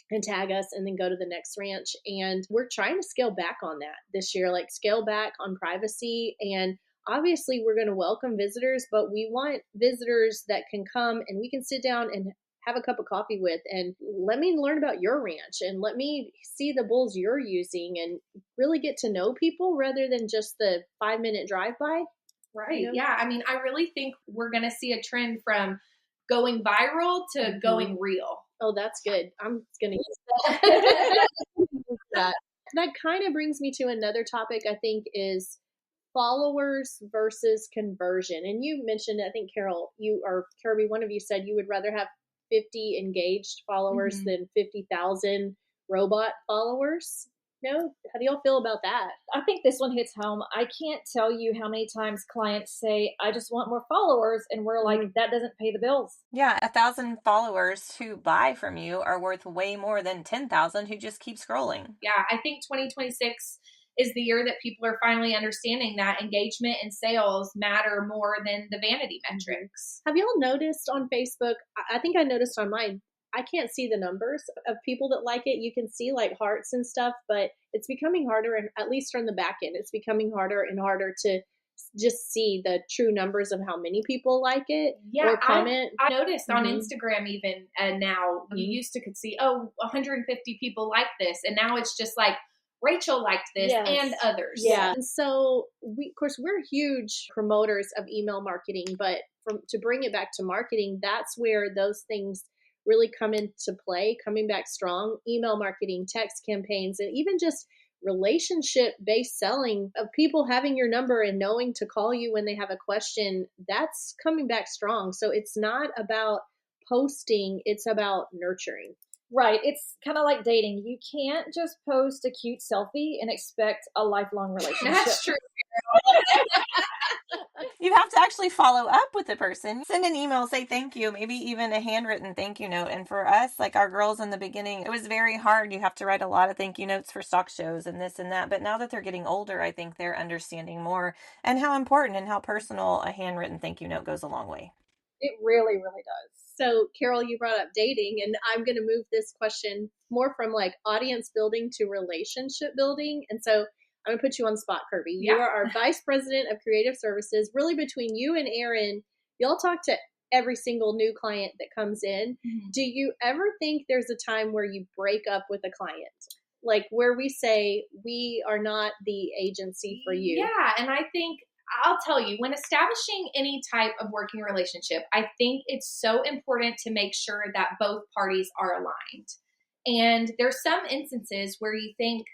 and tag us and then go to the next ranch. And we're trying to scale back on that this year, like scale back on privacy. And obviously we're going to welcome visitors, but we want visitors that can come and we can sit down and have a cup of coffee with and let me learn about your ranch and let me see the bulls you're using and really get to know people rather than just the 5-minute drive by. Right. You know? Yeah. I mean, I really think we're going to see a trend from going viral to going real. Oh, that's good. I'm going to use that. that. That kind of brings me to another topic, I think, is followers versus conversion. And you mentioned, I think, Carol, you or Kirby, one of you said you would rather have 50 engaged followers than 50,000 robot followers. No? How do y'all feel about that? I think this one hits home. I can't tell you how many times clients say, I just want more followers. And we're like, that doesn't pay the bills. Yeah, 1,000 followers who buy from you are worth way more than 10,000 who just keep scrolling. Yeah, I think 2026 is the year that people are finally understanding that engagement and sales matter more than the vanity metrics. Have y'all noticed on Facebook? I think I noticed on mine. I can't see the numbers of people that like it. You can see like hearts and stuff, but it's becoming harder, and at least from the back end, it's becoming harder and harder to just see the true numbers of how many people like it or comment. I noticed on Instagram even now, you used to could see, 150 people like this. And now it's just like, Rachel liked this and others. Yeah. And so of course, we're huge promoters of email marketing, but to bring it back to marketing, that's where those things really come into play, coming back strong. Email marketing, text campaigns, and even just relationship-based selling of people having your number and knowing to call you when they have a question, that's coming back strong. So it's not about posting, it's about nurturing. Right. It's kind of like dating. You can't just post a cute selfie and expect a lifelong relationship. That's true. You have to actually follow up with the person. Send an email, say thank you, maybe even a handwritten thank you note. And for us, like our girls in the beginning, it was very hard. You have to write a lot of thank you notes for stock shows and this and that. But now that they're getting older, I think they're understanding more and how important and how personal a handwritten thank you note goes a long way. It really, really does. So, Carol, you brought up dating, and I'm going to move this question more from like audience building to relationship building. And so I'm going to put you on the spot, Kirby. You are our Vice President of Creative Services. Really, between you and Aaron, y'all talk to every single new client that comes in. Do you ever think there's a time where you break up with a client? Like where we say, we are not the agency for you. Yeah, and I think I'll tell you, when establishing any type of working relationship, I think it's so important to make sure that both parties are aligned. And there's some instances where you think,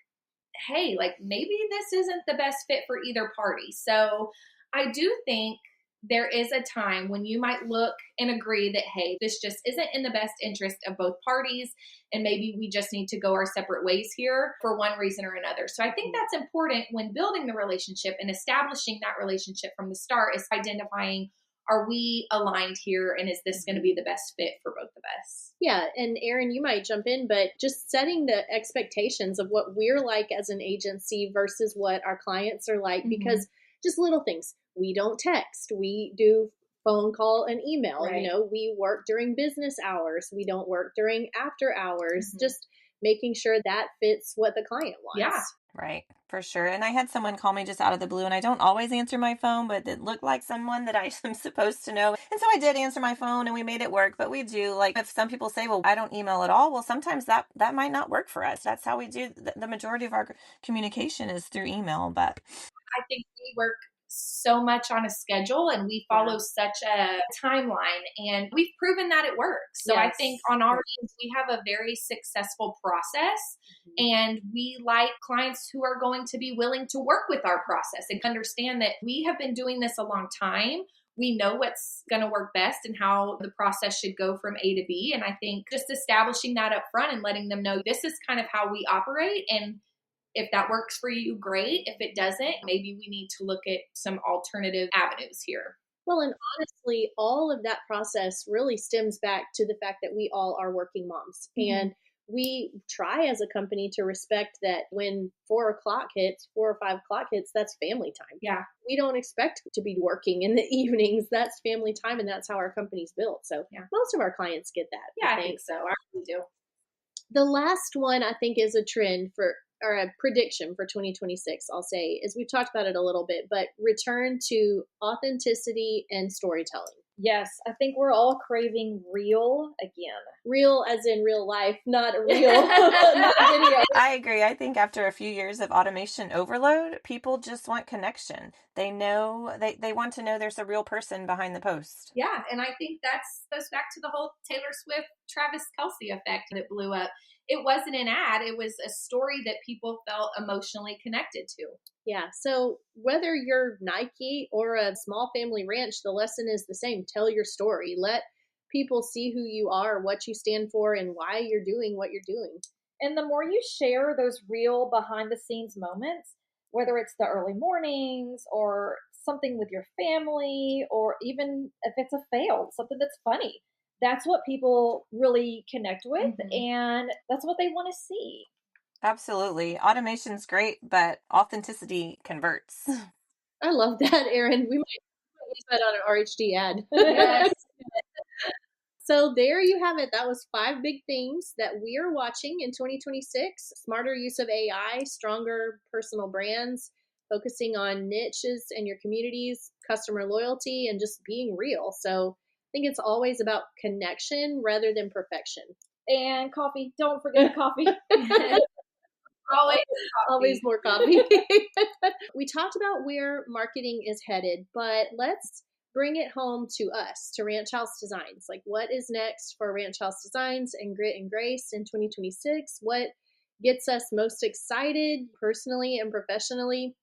hey, like maybe this isn't the best fit for either party. So I do think there is a time when you might look and agree that, hey, this just isn't in the best interest of both parties. And maybe we just need to go our separate ways here for one reason or another. So I think that's important when building the relationship and establishing that relationship from the start, is identifying, are we aligned here? And is this going to be the best fit for both of us? Yeah. And Aaron, you might jump in, but just setting the expectations of what we're like as an agency versus what our clients are like, because just little things. We don't text. We do phone call and email. Right. You know, we work during business hours. We don't work during after hours. Just making sure that fits what the client wants. Yeah. Right, for sure. And I had someone call me just out of the blue, and I don't always answer my phone, but it looked like someone that I am supposed to know. And so I did answer my phone and we made it work. But we do, like, if some people say, well, I don't email at all, well, sometimes that might not work for us. That's how we do. The majority of our communication is through email. But I think we work so much on a schedule and we follow such a timeline, and we've proven that it works. So I think on our end, we have a very successful process, and we like clients who are going to be willing to work with our process and understand that we have been doing this a long time. We know what's going to work best and how the process should go from A to B. And I think just establishing that up front and letting them know this is kind of how we operate, and if that works for you, great. If it doesn't, maybe we need to look at some alternative avenues here. Well, and honestly, all of that process really stems back to the fact that we all are working moms. And we try as a company to respect that when 4 o'clock hits, 4 or 5 o'clock hits, that's family time. Yeah. We don't expect to be working in the evenings. That's family time, and that's how our company's built. So most of our clients get that. Yeah, I think so. I really do. The last one I think is a trend or a prediction for 2026, I'll say, is we've talked about it a little bit, but return to authenticity and storytelling. Yes, I think we're all craving real again. Real as in real life, not a real, not a video. I agree. I think after a few years of automation overload, people just want connection. They know they want to know there's a real person behind the post. Yeah, and I think that's goes back to the whole Taylor Swift, Travis Kelce effect that blew up. It wasn't an ad; it was a story that people felt emotionally connected to. Yeah. So whether you're Nike or a small family ranch, the lesson is the same. Tell your story. Let people see who you are, what you stand for, and why you're doing what you're doing. And the more you share those real behind the scenes moments, whether it's the early mornings or something with your family, or even if it's a fail, something that's funny, that's what people really connect with. And that's what they want to see. Absolutely. Automation's great, but authenticity converts. I love that, Erin. We might use that on an RHD ad. Yes. So there you have it. That was 5 big things that we are watching in 2026. Smarter use of AI, stronger personal brands, focusing on niches and your communities, customer loyalty, and just being real. So I think it's always about connection rather than perfection. And coffee. Don't forget the coffee. Always, Always more coffee. We talked about where marketing is headed, but let's bring it home to us, to Ranch House Designs. Like, what is next for Ranch House Designs and Grit and Grace in 2026? What gets us most excited personally and professionally?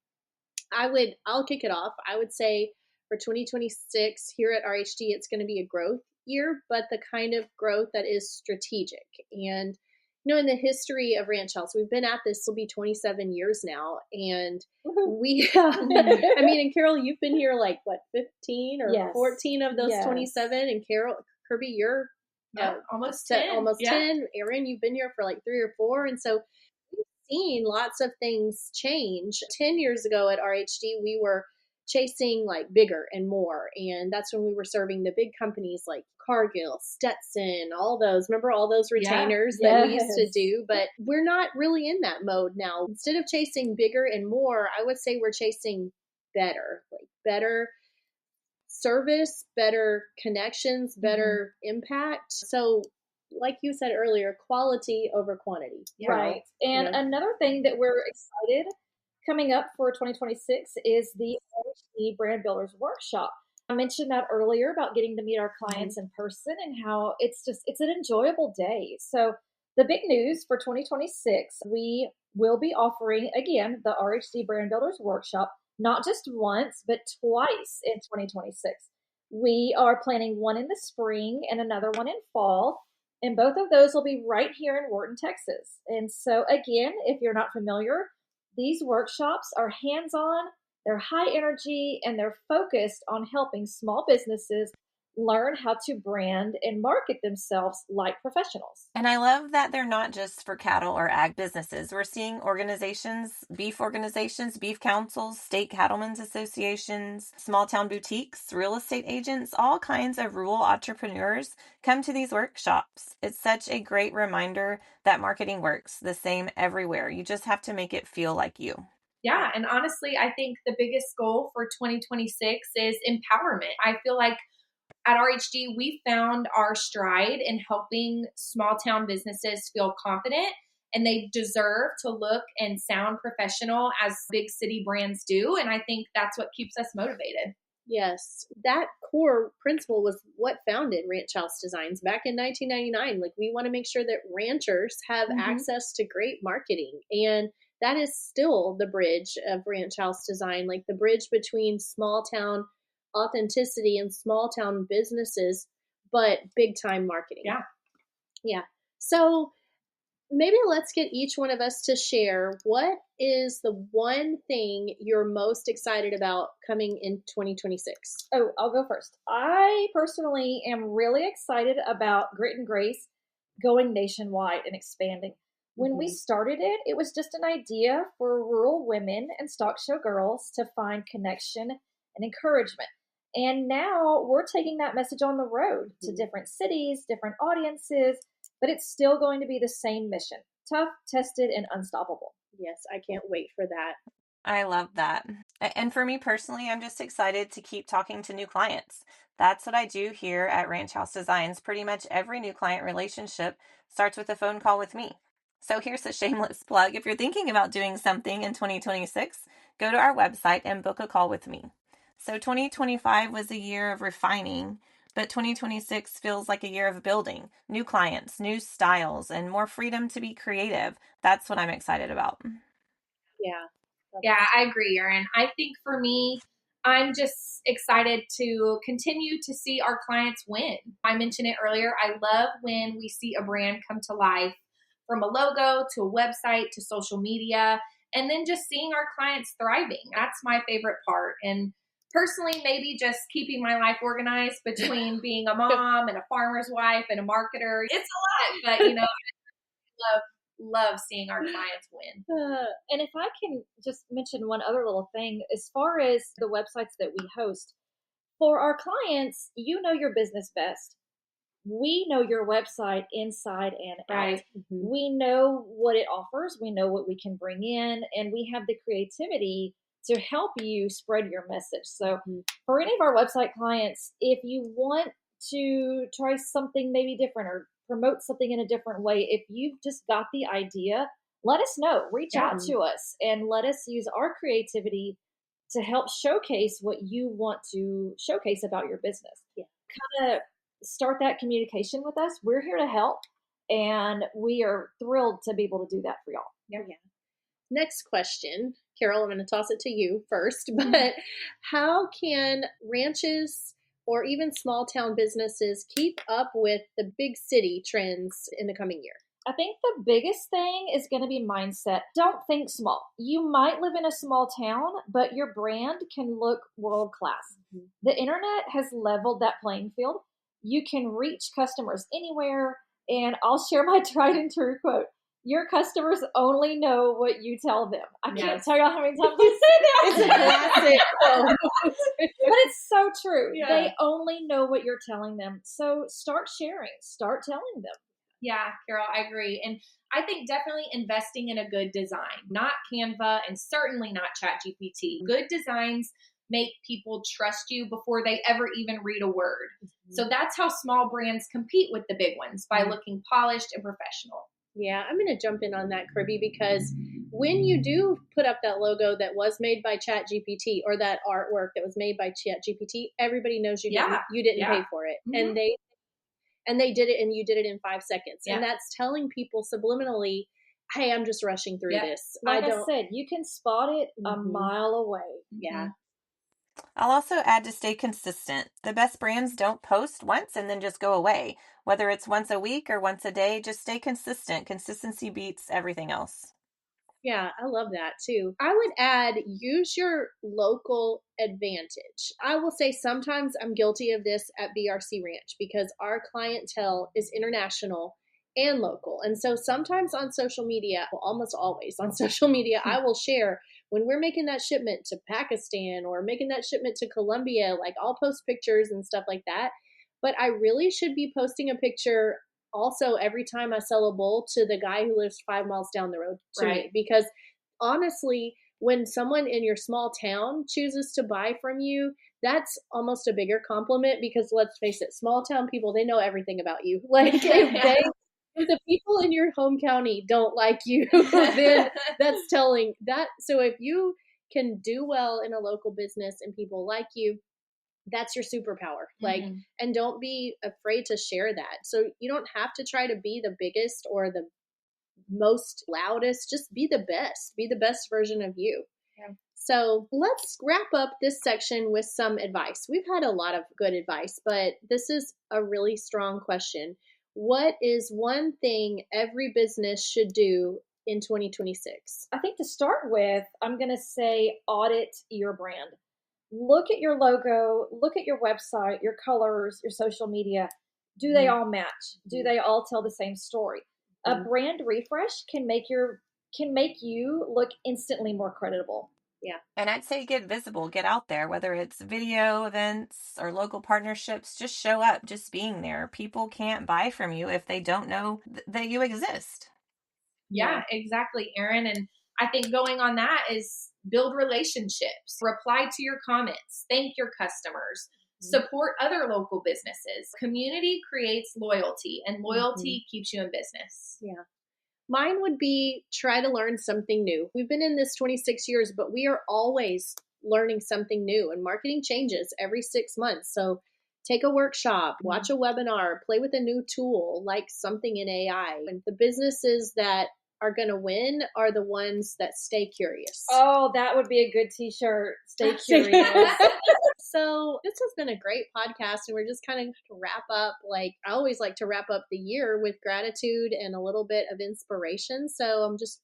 I'll kick it off. I would say for 2026 here at RHD, it's going to be a growth year, but the kind of growth that is strategic. And in the history of Ranch House, we've been at this will be 27 years now, and we I mean, and Carol, you've been here like what, 15 or 14 of those 27, and Carol, Kirby, you're almost 10. 10. Erin, you've been here for like 3 or 4, and so seen lots of things change. 10 years ago at RHD, we were chasing like bigger and more. And that's when we were serving the big companies like Cargill, Stetson, all those. Remember all those retainers that we used to do? But we're not really in that mode now. Instead of chasing bigger and more, I would say we're chasing better, like better service, better connections, better impact. So like you said earlier, quality over quantity. Right. And another thing that we're excited coming up for 2026 is the RHD Brand Builders Workshop. I mentioned that earlier about getting to meet our clients in person and how it's an enjoyable day. So the big news for 2026, we will be offering again the RHD Brand Builders Workshop, not just once, but twice in 2026. We are planning one in the spring and another one in fall. And both of those will be right here in Wharton, Texas. And so, again, if you're not familiar, these workshops are hands-on, they're high energy, and they're focused on helping small businesses learn how to brand and market themselves like professionals. And I love that they're not just for cattle or ag businesses. We're seeing organizations, beef councils, state cattlemen's associations, small town boutiques, real estate agents, all kinds of rural entrepreneurs come to these workshops. It's such a great reminder that marketing works the same everywhere. You just have to make it feel like you. Yeah, and honestly, I think the biggest goal for 2026 is empowerment. I feel like at RHD, we found our stride in helping small town businesses feel confident, and they deserve to look and sound professional as big city brands do. And I think that's what keeps us motivated. Yes, that core principle was what founded Ranch House Designs back in 1999. Like, we want to make sure that ranchers have access to great marketing. And that is still the bridge of Ranch House Design, like the bridge between small town authenticity and small town businesses, but big time marketing. Yeah. So maybe let's get each one of us to share what is the one thing you're most excited about coming in 2026. Oh, I'll go first. I personally am really excited about Grit and Grace going nationwide and expanding. When we started it, it was just an idea for rural women and stock show girls to find connection and encouragement. And now we're taking that message on the road to different cities, different audiences, but it's still going to be the same mission: tough, tested, and unstoppable. Yes, I can't wait for that. I love that. And for me personally, I'm just excited to keep talking to new clients. That's what I do here at Ranch House Designs. Pretty much every new client relationship starts with a phone call with me. So here's a shameless plug. If you're thinking about doing something in 2026, go to our website and book a call with me. So 2025 was a year of refining, but 2026 feels like a year of building new clients, new styles, and more freedom to be creative. That's what I'm excited about. Yeah. Yeah, I agree, Erin. I think for me, I'm just excited to continue to see our clients win. I mentioned it earlier. I love when we see a brand come to life from a logo to a website to social media, and then just seeing our clients thriving. That's my favorite part. And personally, maybe just keeping my life organized between being a mom and a farmer's wife and a marketer. It's a lot, but love love seeing our clients win. And if I can just mention one other little thing, as far as the websites that we host, for our clients, you know your business best. We know your website inside and out. Right. Mm-hmm. We know what it offers, we know what we can bring in, and we have the creativity to help you spread your message. So, for any of our website clients, if you want to try something maybe different or promote something in a different way, if you've just got the idea, let us know. Reach out to us and let us use our creativity to help showcase what you want to showcase about your business. Yeah. Kind of start that communication with us. We're here to help, and we are thrilled to be able to do that for y'all. Yeah. Next question, Carol, I'm going to toss it to you first, but how can ranches or even small town businesses keep up with the big city trends in the coming year? I think the biggest thing is going to be mindset. Don't think small. You might live in a small town, but your brand can look world class. Mm-hmm. The internet has leveled that playing field. You can reach customers anywhere, and I'll share my tried and true quote. Your customers only know what you tell them. I can't tell you how many times I say that. It's a classic quote. But it's so true. Yeah. They only know what you're telling them. So start sharing, start telling them. Yeah, Carol, I agree. And I think definitely investing in a good design, not Canva and certainly not ChatGPT. Good designs make people trust you before they ever even read a word. Mm-hmm. So that's how small brands compete with the big ones, by looking polished and professional. Yeah, I'm going to jump in on that, Kirby, because when you do put up that logo that was made by ChatGPT or that artwork that was made by ChatGPT, everybody knows you didn't pay for it. Mm-hmm. And they did it, and you did it in 5 seconds. Yeah. And that's telling people subliminally, hey, I'm just rushing through this. Like I said, you can spot it a mile away. Yeah. I'll also add to stay consistent. The best brands don't post once and then just go away. Whether it's once a week or once a day, just stay consistent. Consistency beats everything else. Yeah, I love that too. I would add, use your local advantage. I will say sometimes I'm guilty of this at BRC Ranch because our clientele is international and local. And so sometimes on social media, well, almost always on social media, I will share when we're making that shipment to Pakistan or making that shipment to Colombia, like I'll post pictures and stuff like that. But I really should be posting a picture also every time I sell a bowl to the guy who lives 5 miles down the road to me. Because honestly, when someone in your small town chooses to buy from you, that's almost a bigger compliment because let's face it, small town people, they know everything about you. Like if the people in your home county don't like you, then that's telling that. So if you can do well in a local business and people like you, that's your superpower. Like, and don't be afraid to share that. So you don't have to try to be the biggest or the most loudest. Just be the best version of you. Yeah. So let's wrap up this section with some advice. We've had a lot of good advice, but this is a really strong question. What is one thing every business should do in 2026? I think to start with, I'm going to say audit your brand. Look at your logo, look at your website, your colors, your social media. Do they all match? Do they all tell the same story? A brand refresh can make you look instantly more credible. Yeah. And I'd say get visible, get out there, whether it's video events or local partnerships, just show up, just being there. People can't buy from you if they don't know that you exist. Yeah, exactly, Erin. And I think going on that is build relationships, reply to your comments, thank your customers, support other local businesses. Community creates loyalty, and loyalty keeps you in business. Yeah. Mine would be try to learn something new. We've been in this 26 years, but we are always learning something new, and marketing changes every 6 months. So take a workshop, watch a webinar, play with a new tool, like something in AI. And the businesses that are going to win are the ones that stay curious. Oh, that would be a good t-shirt. Stay curious. So this has been a great podcast, and we're just kind of wrap up. Like I always like to wrap up the year with gratitude and a little bit of inspiration. So I'm just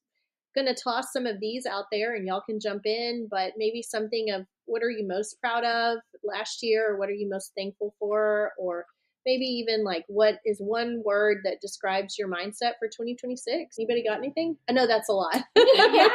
going to toss some of these out there, and y'all can jump in, but maybe something of what are you most proud of last year, or what are you most thankful for, or maybe even like what is one word that describes your mindset for 2026? Anybody got anything? I know that's a lot. Yeah.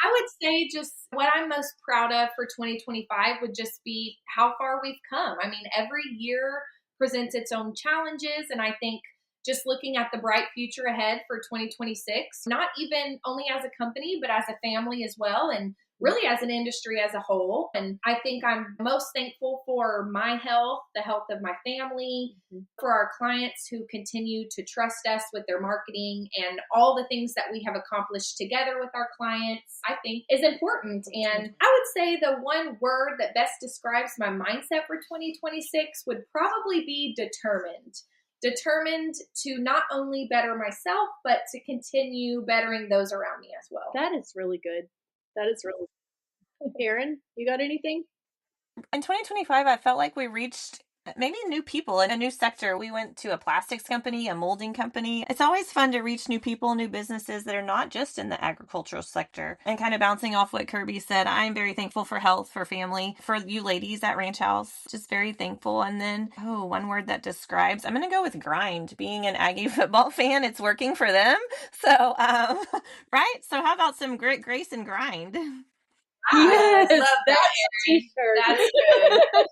I would say just what I'm most proud of for 2025 would just be how far we've come. I mean, every year presents its own challenges. And I think just looking at the bright future ahead for 2026, not even only as a company, but as a family as well, and really as an industry as a whole. And I think I'm most thankful for my health, the health of my family, for our clients who continue to trust us with their marketing, and all the things that we have accomplished together with our clients, I think is important. And I would say the one word that best describes my mindset for 2026 would probably be determined. Determined to not only better myself, but to continue bettering those around me as well. That is really good. That is really good. Erin, you got anything? In 2025, I felt like we reached maybe new people in a new sector. We went to a plastics company, a molding company. It's always fun to reach new people, new businesses that are not just in the agricultural sector. And kind of bouncing off what Kirby said, I'm very thankful for health, for family, for you ladies at Ranch House. Just very thankful. And then, one word that describes, I'm going to go with grind. Being an Aggie football fan, it's working for them. So, right? So how about some grit, grace, and grind? Yes, I love that t-shirt. That's good.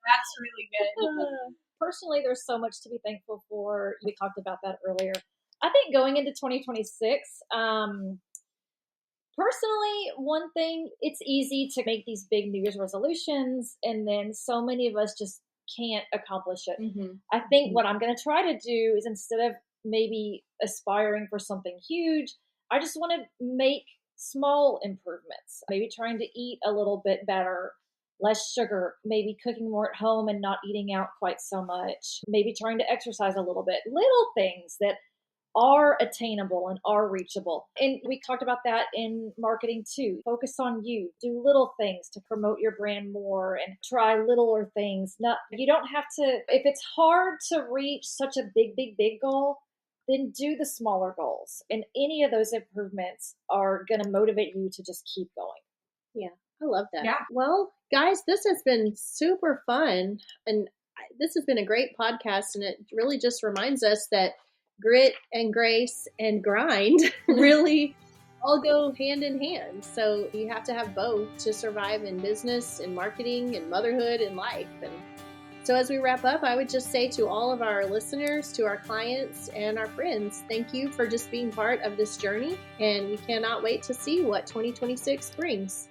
That's really good. Personally, there's so much to be thankful for. We talked about that earlier. I think going into 2026, personally, one thing, it's easy to make these big New Year's resolutions, and then so many of us just can't accomplish it. I think what I'm going to try to do is, instead of maybe aspiring for something huge, I just want to make small improvements. Maybe trying to eat a little bit better, less sugar, maybe cooking more at home and not eating out quite so much, maybe trying to exercise a little bit. Little things that are attainable and are reachable. And we talked about that in marketing too. Focus on you. Do little things to promote your brand more, and try littler things. You don't have to, if it's hard to reach such a big goal, then do the smaller goals. And any of those improvements are going to motivate you to just keep going. Yeah, I love that. Yeah. Well, guys, this has been super fun. And this has been a great podcast. And it really just reminds us that grit and grace and grind really all go hand in hand. So you have to have both to survive in business and marketing and motherhood and life. And so as we wrap up, I would just say to all of our listeners, to our clients and our friends, thank you for just being part of this journey. And we cannot wait to see what 2026 brings.